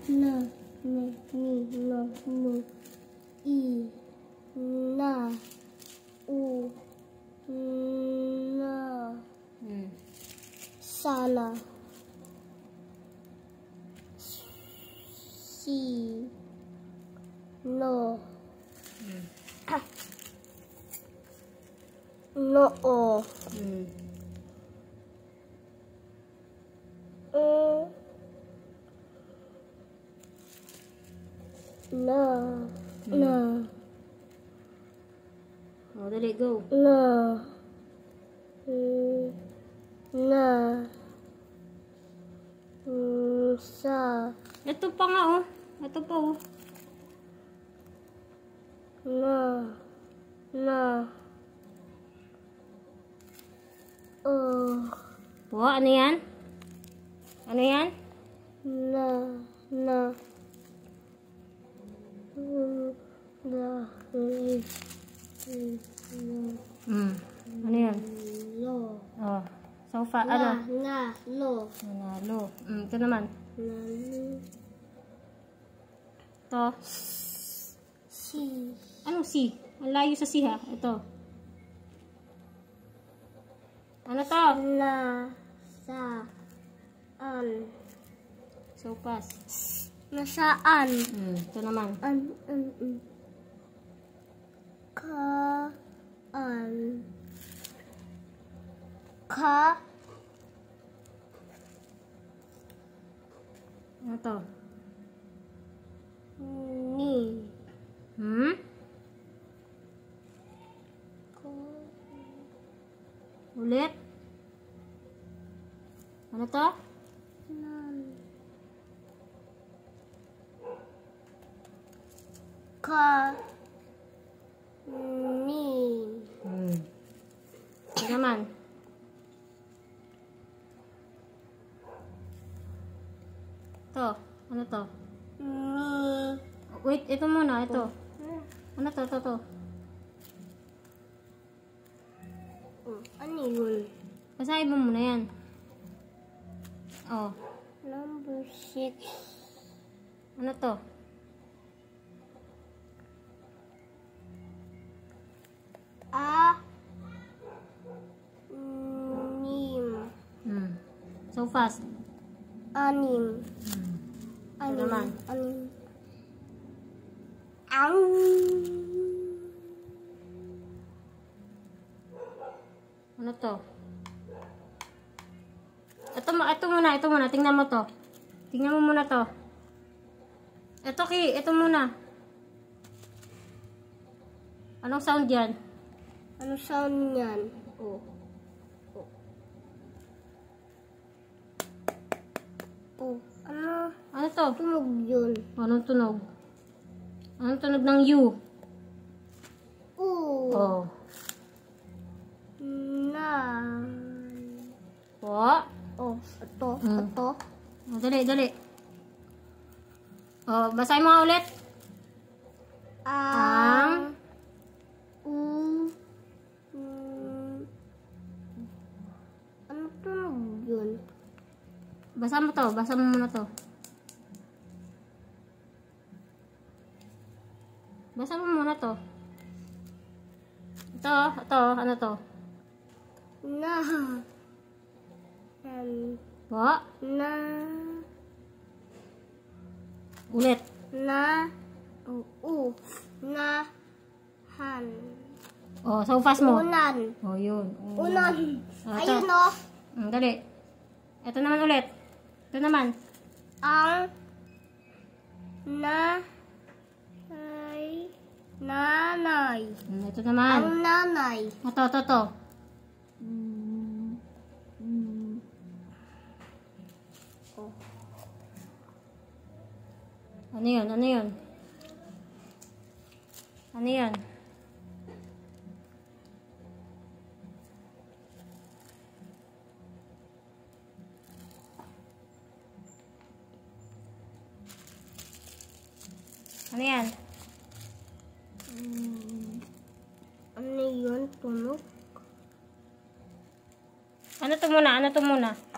na, ni, no, nu, i, na, u, na, sana, si, no, noo, na, na, Oh, dali, go. na, na, sa, Ito pa nga, oh. Ito pa, oh. na, Oh, ano yan? Ano yan? na, na, Ano yan? lo, Oh, sofa, ano? na, lo, Nanalo. Ito naman. Ito. si, Anong si? Ang layo sa si, ha? Ito. Ano to? na, sa, Sopas. nasaan, Ito naman. ka, Ano to? ni, Ulit? Ano to? nan, ka, ni, Ito naman. Ito. Ano to? ni, Wait, ito muna. Ito. Ano to? Ito. ano yun? Basahin mo muna yan. Oh. Number 6, Ano to? nim, So fast. anim, Ito naman. anim, ang, Ano to? Ito muna. Tingnan mo to. Tingnan mo muna to. Ito muna. Anong sound yan? ano sound yan? Ano Ano to? tunog yun? Anong tunog? Anong tunog ng U? Oh. Na, Po. ito, Oh, dali. Oh, basahin mo nga ulit. Ang ano tunog yun? Basa mo muna to. Basa mo muna to. Ito, ano to? Na, Po. na, Ulit. na, na, han, Oh, so fast mo. unan, Oh, yun. unan, Ah, ito. ayun o, Dali. Ito naman ulit. Ito naman. ang, na, ay, nanay, Ito naman. ang nanay, Ito. Ano yun? Ano yun? Ano yan? ano yun, tunog? Ano to muna?